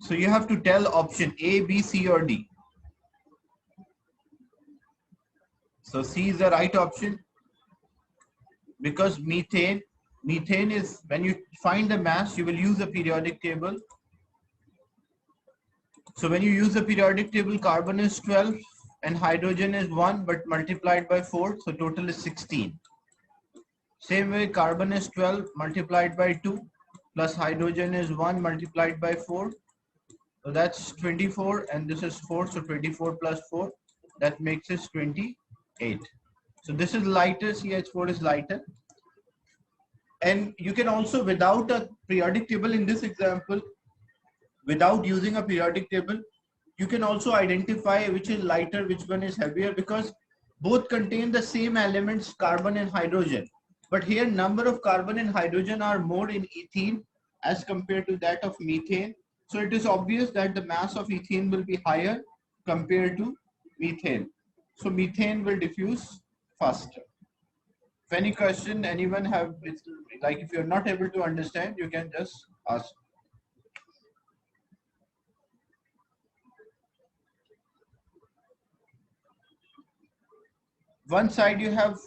So you have to tell option A, B, C, or D. So C is the right option because methane is, when you find the mass, you will use a periodic table. So when you use the periodic table, carbon is 12 and hydrogen is 1, but multiplied by 4, so total is 16. Same way, carbon is 12 multiplied by 2 plus hydrogen is 1 multiplied by 4. So that's 24 and this is 4, so 24 plus 4, that makes it 28. So this is lighter, CH4 is lighter. And you can also, without a periodic table in this example, without using a periodic table, you can also identify which is lighter, which one is heavier, because both contain the same elements, carbon and hydrogen. But here number of carbon and hydrogen are more in ethene as compared to that of methane. So it is obvious that the mass of ethene will be higher compared to methane. So methane will diffuse faster. If any question anyone have, it's like if you're not able to understand, you can just ask. One side you have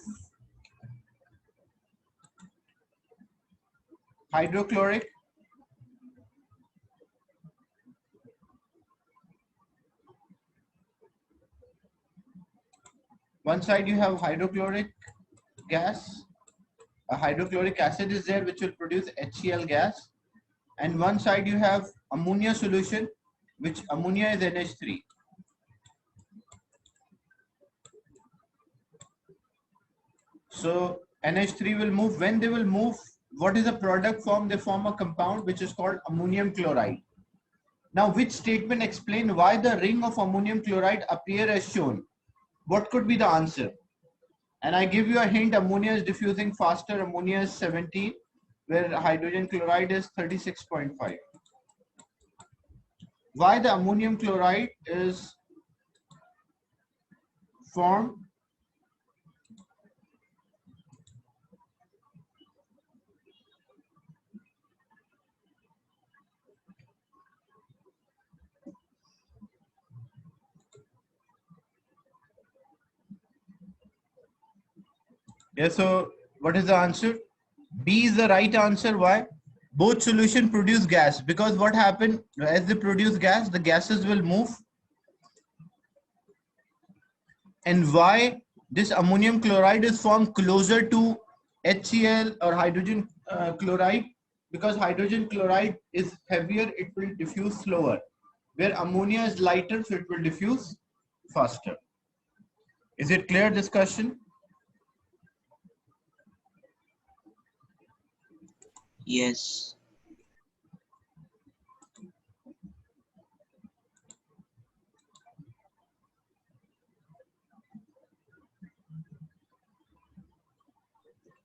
hydrochloric, one side you have hydrochloric gas, a hydrochloric acid is there which will produce HCl gas, and one side you have ammonia solution, which ammonia is NH3. So NH3 will move. When they will move, what is the product form? They form a compound which is called ammonium chloride. Now, which statement explains why the ring of ammonium chloride appear as shown? What could be the answer? And I give you a hint, ammonia is diffusing faster, ammonia is 17, where hydrogen chloride is 36.5. Why the ammonium chloride is formed? Yes, so what is the answer? B is the right answer. Why? Both solution produce gas, because what happened as they produce gas, the gases will move. And why this ammonium chloride is formed closer to HCl or hydrogen chloride? Because hydrogen chloride is heavier, it will diffuse slower. Where ammonia is lighter, so it will diffuse faster. Is it clear discussion? Yes.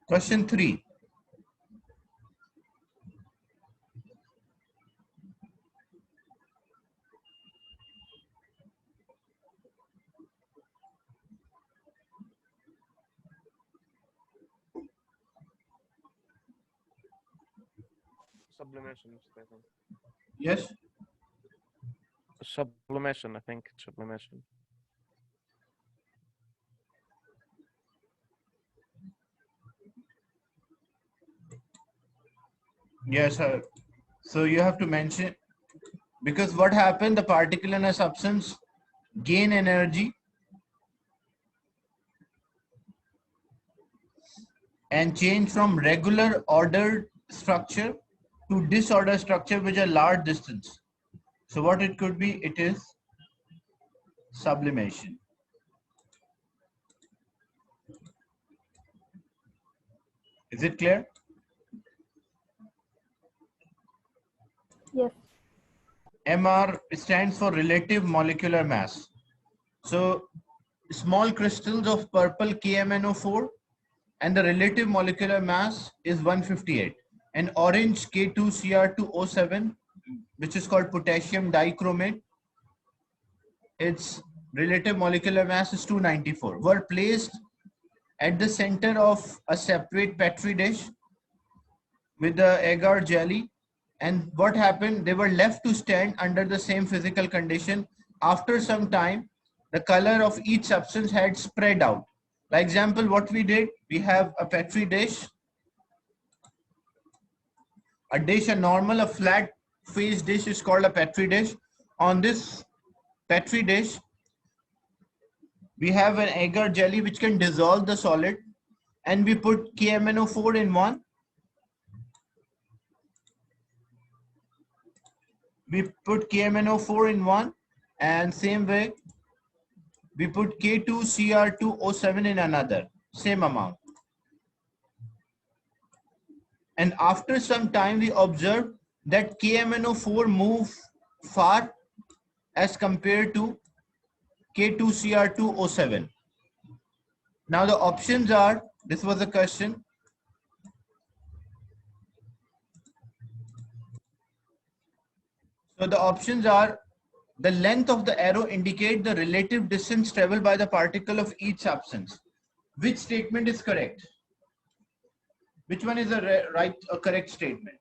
Question 3. Sublimation, Stefan. Yes. Sublimation, I think. Sublimation. Yes, sir. So you have to mention, because what happened, the particle in a substance gain energy and change from regular ordered structure to disordered structure with a large distance. So what it could be, it is sublimation. Is it clear? Yes. MR stands for relative molecular mass. So small crystals of purple KMNO4 and the relative molecular mass is 158. And orange K2Cr2O7, which is called potassium dichromate, its relative molecular mass is 294, were placed at the center of a separate petri dish with the agar jelly And what happened? They were left to stand under the same physical condition. After some time, the color of each substance had spread out. Like example, what we did, we have a Petri dish, a normal, a flat face dish is called a Petri dish. On this Petri dish, we have an agar jelly which can dissolve the solid, and we put KMNO4 in one. We put KMNO4 in one, and same way we put K2Cr2O7 in another, same amount. And after some time we observed that KMNO4 move far as compared to K2Cr2O7. Now the options are, this was the question. So the options are, the length of the arrow indicate the relative distance traveled by the particle of each substance. Which statement is correct? Which one is a correct statement?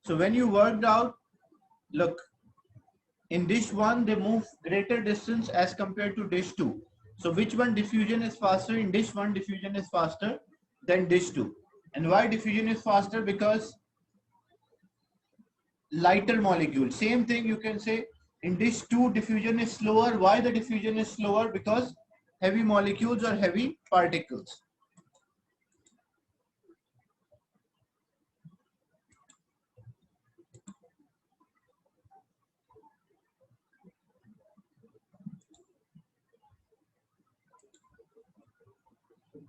So when you worked out, look, in dish 1 they move greater distance as compared to dish 2. So which one diffusion is faster? In dish 1 diffusion is faster than dish 2. And why diffusion is faster? Because lighter molecule. Same thing you can say in dish 2 diffusion is slower. Why the diffusion is slower? Because heavy molecules or heavy particles.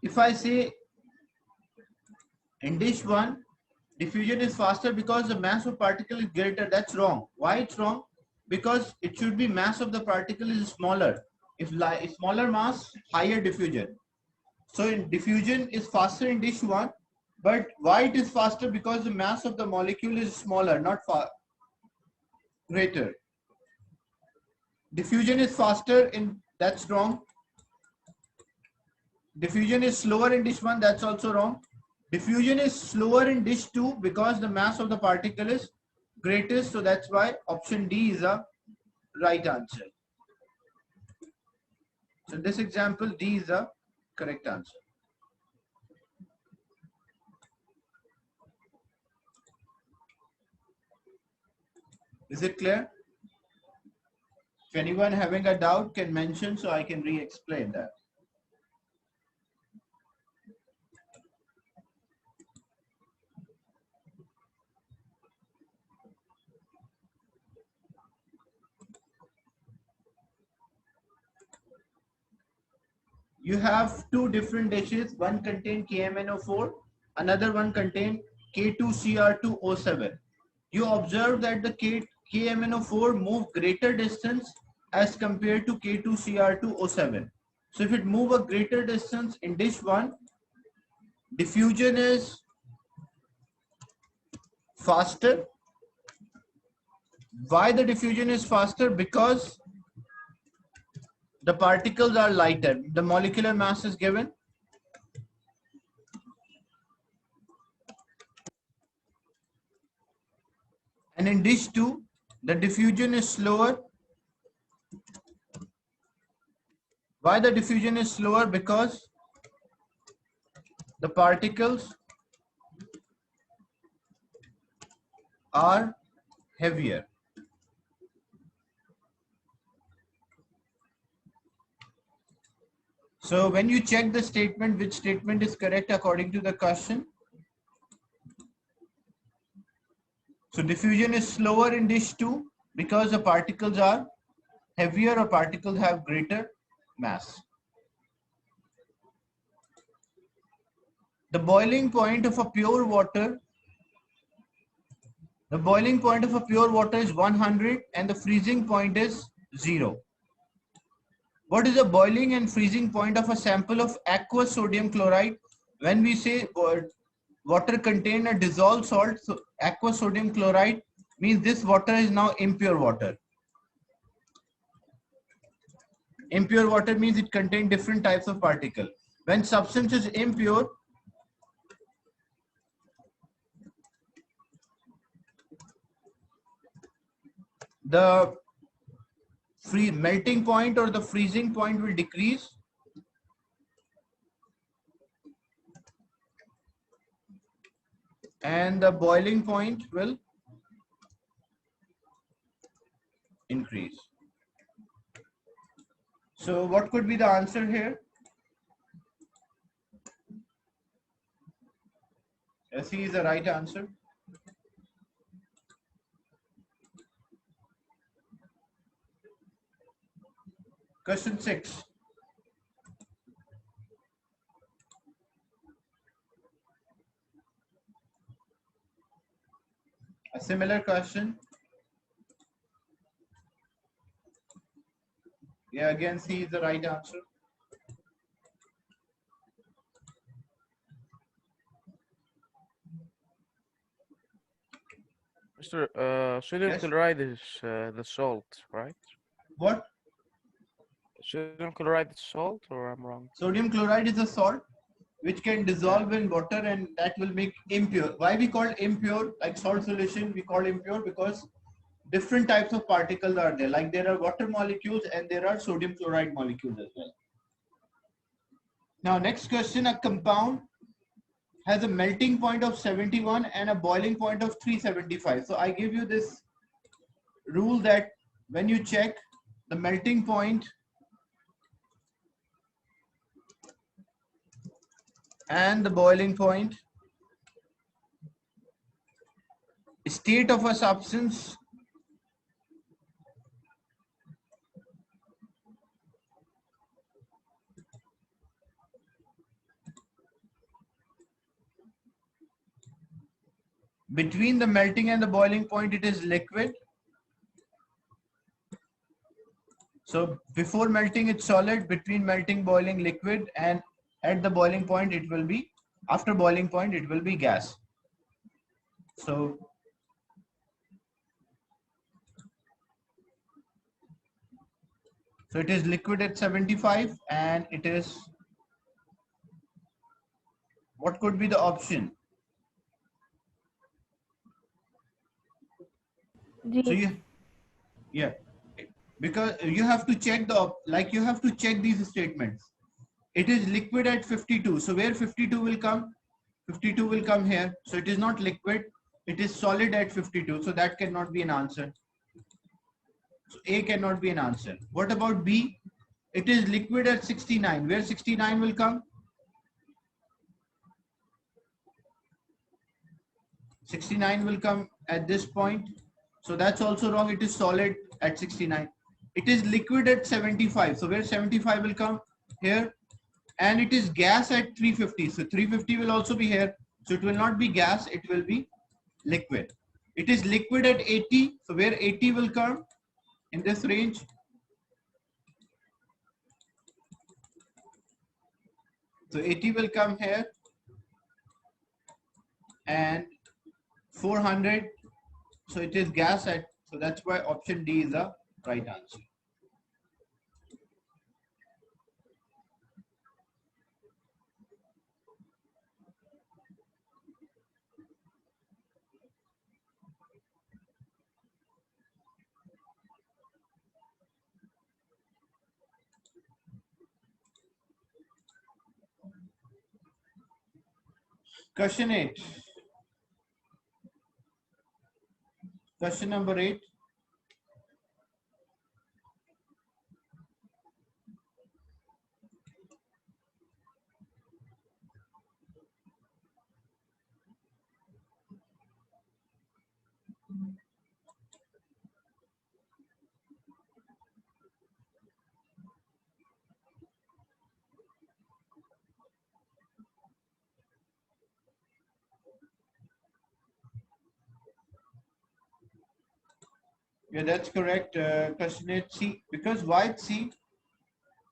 If I say in dish 1 diffusion is faster because the mass of particle is greater, that's wrong. Why it's wrong? Because it should be mass of the particle is smaller. If smaller mass, higher diffusion. So in diffusion is faster in dish 1, but why it is faster? Because the mass of the molecule is smaller, not far greater. Diffusion is faster in, that's wrong. Diffusion is slower in dish 1, that's also wrong. Diffusion is slower in dish 2 because the mass of the particle is greatest. So that's why option D is a right answer. So in this example, D is the correct answer. Is it clear? If anyone having a doubt can mention so I can re-explain that. You have two different dishes. One contain KMNO4, another one contain K2Cr2O7. You observe that the KMNO4 move greater distance as compared to K2Cr2O7. So if it move a greater distance in dish 1, diffusion is faster. Why the diffusion is faster? Because the particles are lighter. The molecular mass is given. And in dish 2, the diffusion is slower. Why the diffusion is slower? Because the particles are heavier. So when you check the statement, which statement is correct according to the question? So diffusion is slower in dish 2 because the particles are heavier or particles have greater mass. The boiling point of a pure water, is 100 and the freezing point is 0. What is the boiling and freezing point of a sample of aqueous sodium chloride? When we say water contain a dissolved salt, so aqueous sodium chloride means this water is now impure water. Impure water means it contains different types of particles. When substance is impure, the free melting point or the freezing point will decrease, and the boiling point will increase. So what could be the answer here? C is the right answer. Question 6. A similar question. Yeah, again C is the right answer. Mr. Sodium Yes. chloride is the salt, right? What? Sodium chloride is salt, or I'm wrong? Sodium chloride is a salt which can dissolve in water and that will make impure. Why we call impure? Like salt solution, we call impure because different types of particles are there. Like there are water molecules and there are sodium chloride molecules as well. Now next question, a compound has a melting point of 71 and a boiling point of 375. So I give you this rule that when you check the melting point and the boiling point, state of a substance between the melting and the boiling point, it is liquid. So before melting it's solid, between melting, boiling, liquid, and at the boiling point it will be, after boiling point it will be gas. So it is liquid at 75 and it is, what could be the option? So yeah, because you have to check you have to check these statements. It is liquid at 52. So where 52 will come? 52 will come here. So it is not liquid. It is solid at 52. So that cannot be an answer. So A cannot be an answer. What about B? It is liquid at 69. Where 69 will come? 69 will come at this point. So that's also wrong. It is solid at 69. It is liquid at 75. So where 75 will come? Here. And it is gas at 350. So 350 will also be here. So it will not be gas. It will be liquid. It is liquid at 80. So where 80 will come? In this range. So 80 will come here. And 400. So it is gas at, so that's why option D is the right answer. Question 8. Question number 8. Yeah, that's correct. Question 8C. Because why it's C?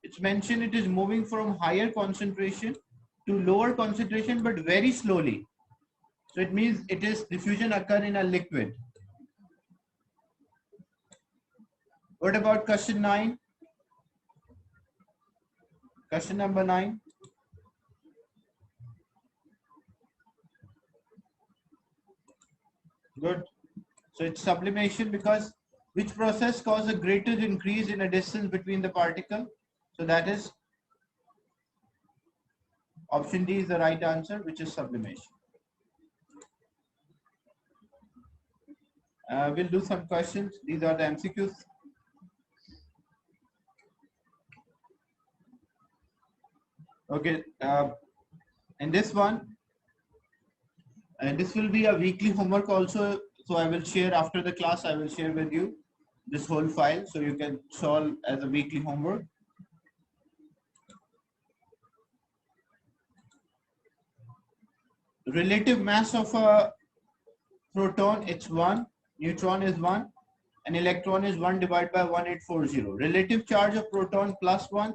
It's mentioned it is moving from higher concentration to lower concentration, but very slowly. So it means it is diffusion occur in a liquid. What about question 9? Question number 9. Good. So it's sublimation because which process causes a greater increase in a distance between the particle? So that is option D is the right answer, which is sublimation. We'll do some questions. These are the MCQs. Okay. And this one, and this will be a weekly homework also. So I will share after the class, I will share with you this whole file so you can solve as a weekly homework. Relative mass of a proton, it's 1, neutron is 1, and electron is 1 divided by 1840. Relative charge of proton +1,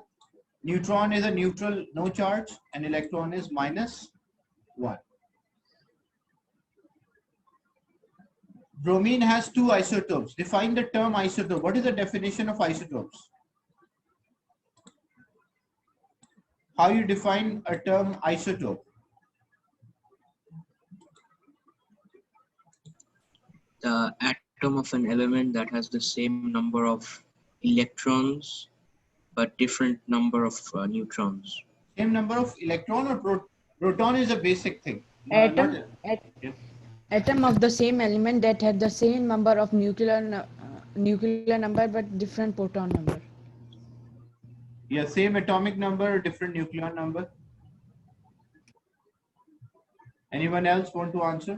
neutron is a neutral, no charge, and electron is -1. Bromine has 2 isotopes. Define the term isotope. What is the definition of isotopes? How you define a term isotope? The atom of an element that has the same number of electrons but different number of neutrons. Same number of electron or proton is a basic thing. Atom, Yes. atom of the same element that had the same number of nuclear number but different proton number. Yeah, same atomic number, different nucleon number. Anyone else want to answer?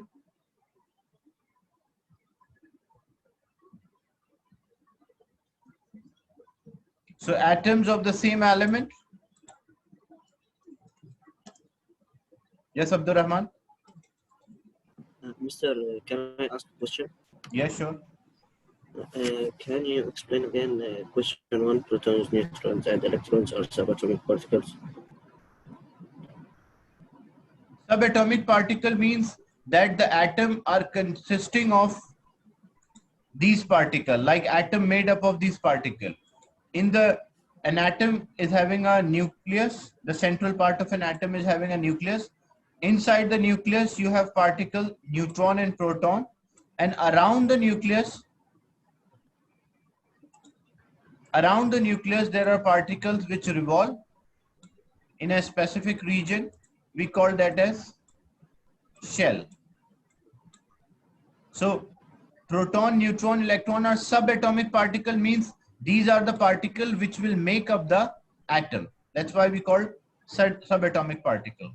So atoms of the same element. Yes, Abdur Rahman. Mr. Can I ask a question? Yes, sure. Can you explain again question 1, protons, neutrons, and electrons are subatomic particles? Subatomic particle means that the atom are consisting of these particles, like atom made up of these particles. An atom is having a nucleus. The central part of an atom is having a nucleus. Inside the nucleus, you have particles, neutron and proton, and around the nucleus, there are particles which revolve in a specific region. We call that as shell. So proton, neutron, electron are subatomic particle, means these are the particles which will make up the atom. That's why we call subatomic particle.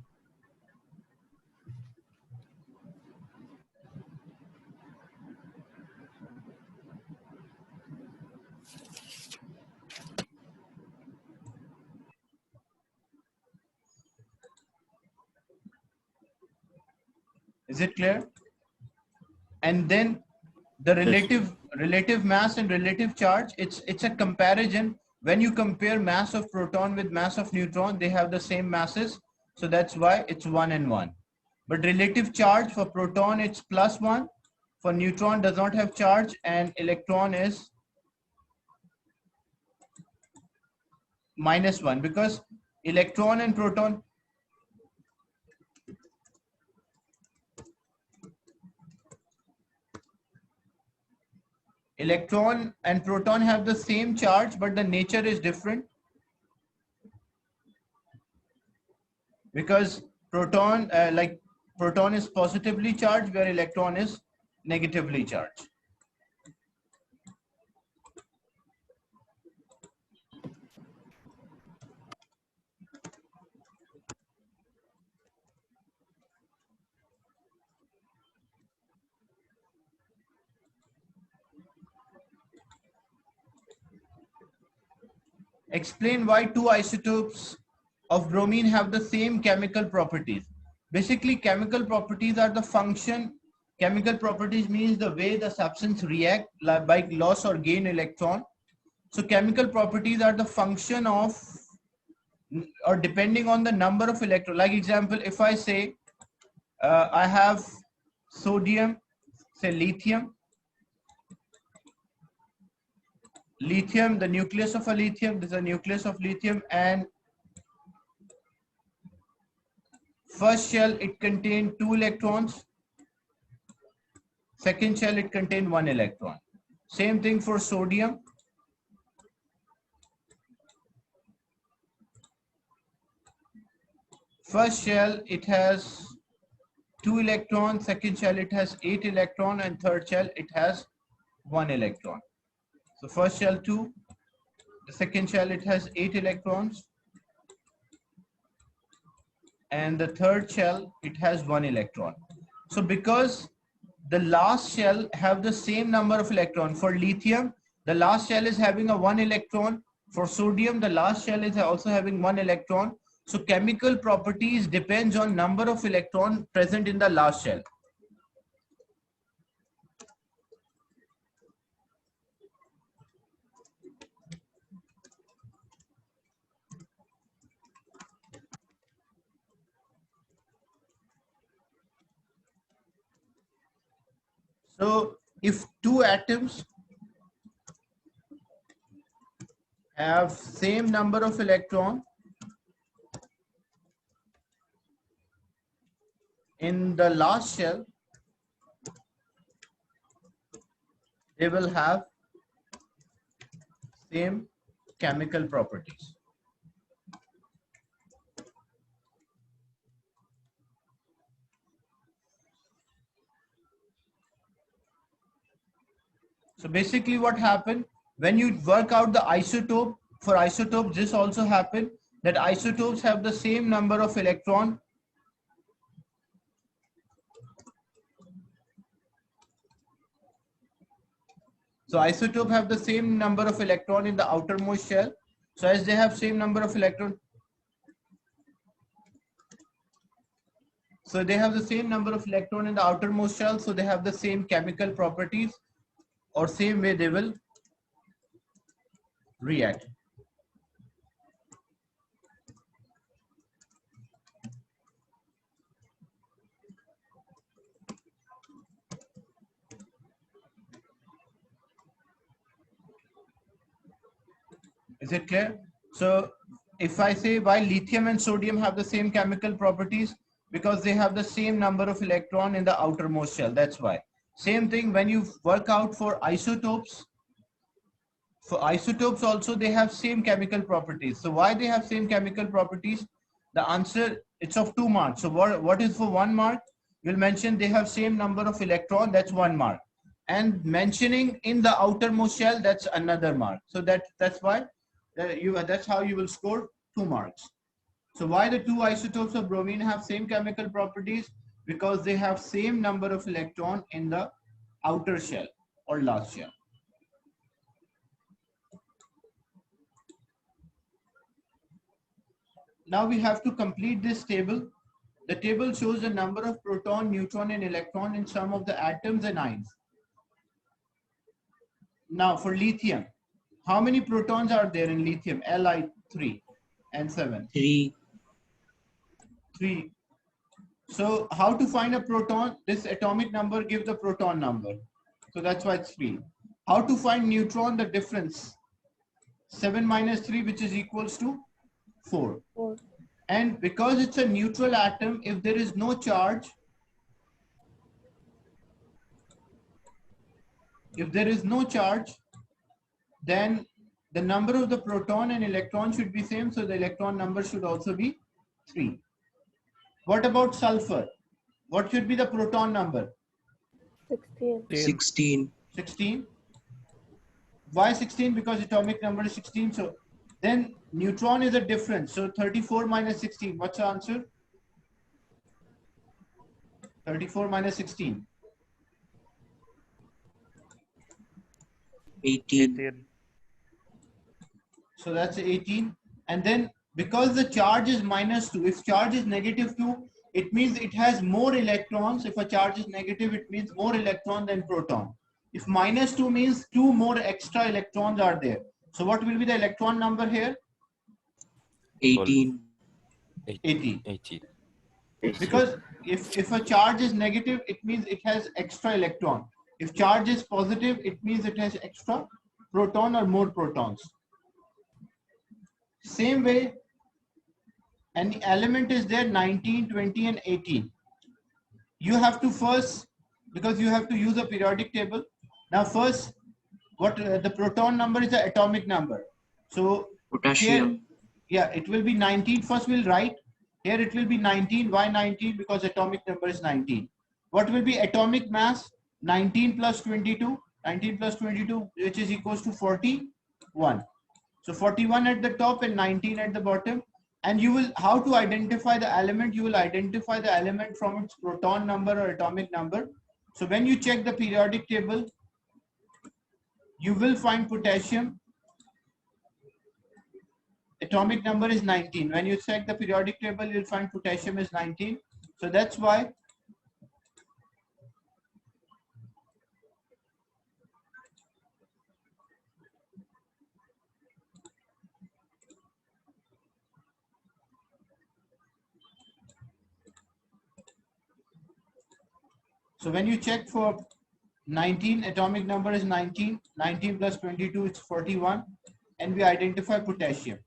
Is it clear? And then the relative mass and relative charge, it's a comparison. When you compare mass of proton with mass of neutron, they have the same masses. So that's why it's 1 and 1. But relative charge for proton, it's +1. For neutron does not have charge, and electron is -1, because electron and proton, have the same charge, but the nature is different. Because proton is positively charged, where electron is negatively charged. Explain why 2 isotopes of bromine have the same chemical properties. Basically, chemical properties are the function Chemical properties means the way the substance react by loss or gain electron. So chemical properties are the function of or depending on the number of electrons. Like example, if I say I have sodium, say lithium, the nucleus of a lithium, this is a nucleus of lithium, and first shell it contained 2 electrons, second shell it contained 1 electron. Same thing for sodium. First shell it has 2 electrons, second shell it has 8 electron, and third shell it has 1 electron. So first shell 2, the second shell it has 8 electrons, and the third shell it has 1 electron. So because the last shell have the same number of electrons, for lithium the last shell is having a 1 electron, for sodium the last shell is also having 1 electron. So chemical properties depends on number of electron present in the last shell. So if two atoms have same number of electron in the last shell, they will have same chemical properties. So basically what happened when you work out the isotope, for isotopes this also happened, that isotopes have the same number of electron So isotope have the same number of electron in the outermost shell. So as they have same number of electron, so they have the same number of electron in the outermost shell, so they have the same chemical properties, or same way they will react. Is it clear? So if I say why lithium and sodium have the same chemical properties, because they have the same number of electron in the outermost shell, that's why. Same thing when you work out for isotopes. For isotopes also they have same chemical properties. So why they have same chemical properties? The answer, it's of 2 marks. So what is for 1 mark? You'll mention they have same number of electron, that's 1 mark. And mentioning in the outermost shell, that's another mark. So that's why that's how you will score 2 marks. So why the 2 isotopes of bromine have same chemical properties? Because they have same number of electron in the outer shell or last shell. Now we have to complete this table. The table shows the number of proton, neutron, and electron in some of the atoms and ions. Now for lithium, how many protons are there in lithium? Li 3 and 7. 3. 3. So how to find a proton? This atomic number gives the proton number. So that's why it's 3. How to find neutron? The difference. 7 minus 3, which is equals to 4. And because it's a neutral atom, if there is no charge, then the number of the proton and electron should be same. So the electron number should also be 3. What about sulfur? What should be the proton number? 16. 16. Why 16? Because atomic number is 16. So then neutron is a difference. So 34 minus 16. What's the answer? 34 minus 16. 18. So that's 18. And then because the charge is minus 2, if charge is negative 2, it means it has more electrons. If a charge is negative, it means more electron than proton. If -2 means 2 more extra electrons are there. So what will be the electron number here? 18. 18. 80. Because if a charge is negative, it means it has extra electron. If charge is positive, it means it has extra proton or more protons. Same way, an element is there 19, 20, and 18. You have to first, because you have to use a periodic table. Now first, what the proton number is the atomic number. So Potassium. here, yeah, it will be 19. First we'll write. Here it will be 19. Why 19? Because atomic number is 19. What will be atomic mass? 19 plus 22. 19 plus 22, which is equals to 41. So 41 at the top and 19 at the bottom. And you will, how to identify the element? You will identify the element from its proton number or atomic number. So when you check the periodic table, you will find potassium. Atomic number is 19. When you check the periodic table, you'll find potassium is 19. So that's why when you check for 19, atomic number is 19. 19 plus 22 is 41. And we identify potassium.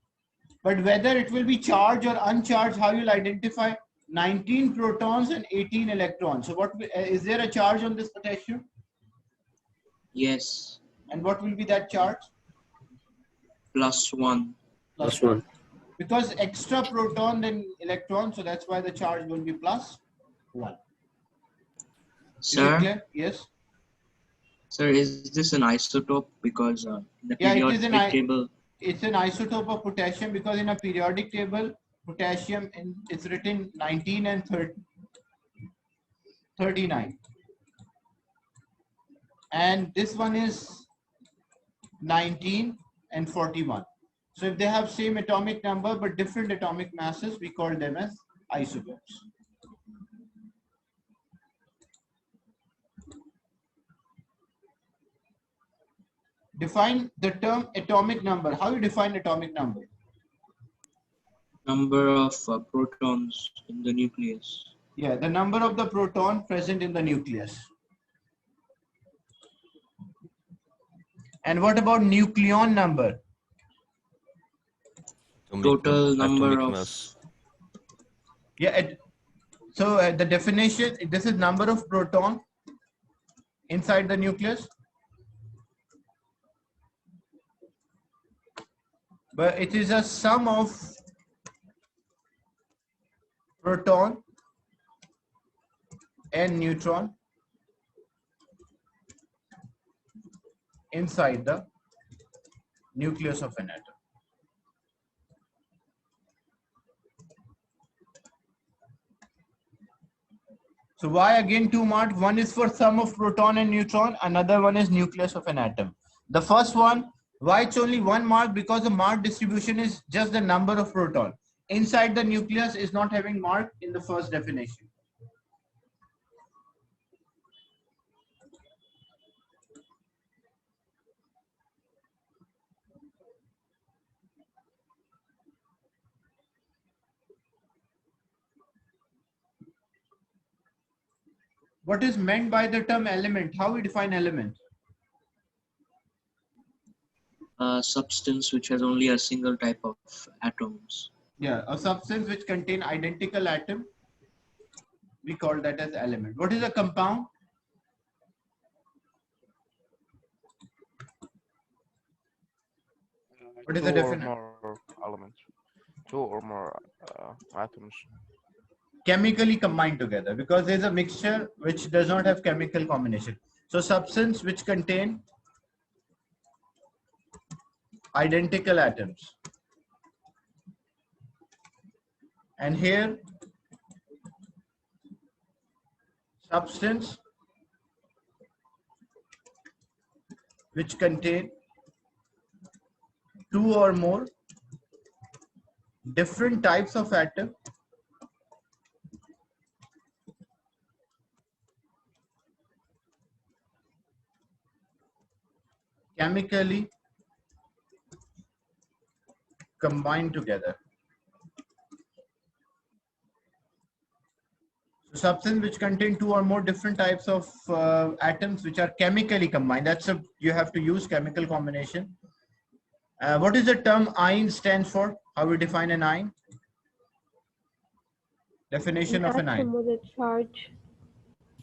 But whether it will be charged or uncharged, how you'll identify 19 protons and 18 electrons. So what is there a charge on this potassium? Yes. And what will be that charge? +1. +1. Because extra proton than electron, so that's why the charge will be +1. Is it Sir, clear? Yes. sir, is this an isotope? Because in the Yeah, it is periodic table, it's an isotope of potassium, because in a periodic table, potassium is written 19 and 39. And this one is 19 and 41. So if they have same atomic number but different atomic masses, we call them as isotopes. Define the term atomic number. How you define atomic number? number of protons in the nucleus. Yeah, the number of the proton present in the nucleus. And what about nucleon number? Total number atomic of mass. Yeah, so the definition, this is number of proton inside the nucleus. But it is a sum of proton and neutron inside the nucleus of an atom. So why again 2 marks? One is for sum of proton and neutron, another one is nucleus of an atom. The first one, why it's only 1 mark? Because the mark distribution is just the number of proton. Inside the nucleus is not having mark in the first definition. What is meant by the term element? How we define element? A substance which has only a single type of atoms. Yeah, a substance which contain identical atom, we call that as element. What is a compound? What is the Two or definition? more elements. Two or more atoms. Chemically combined together, because there's a mixture which does not have chemical combination. So substance which contain identical atoms. And here substance which contain 2 or more different types of atom chemically combine together. So substance which contain two or more different types of atoms which are chemically combined. You have to use chemical combination. What is the term ion stands for? How we define an ion? Definition of an ion. Atom with a charge.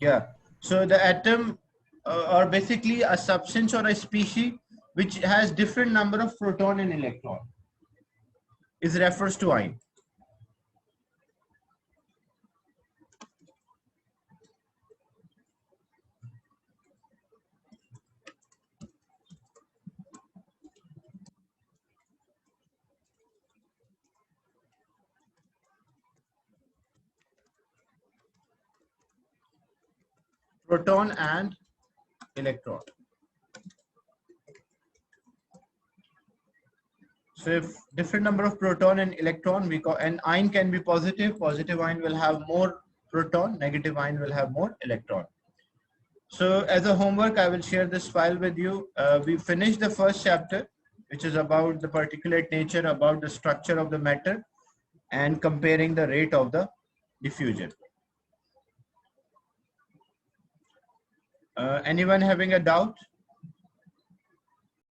Yeah. So the atom or basically a substance or a species which has different number of proton and electron is refers to ion. Proton and electron. So if different number of proton and electron, we call an ion can be positive. Positive ion will have more proton. Negative ion will have more electron. So as a homework, I will share this file with you. We finished the first chapter, which is about the particulate nature, about the structure of the matter, and comparing the rate of the diffusion. Anyone having a doubt?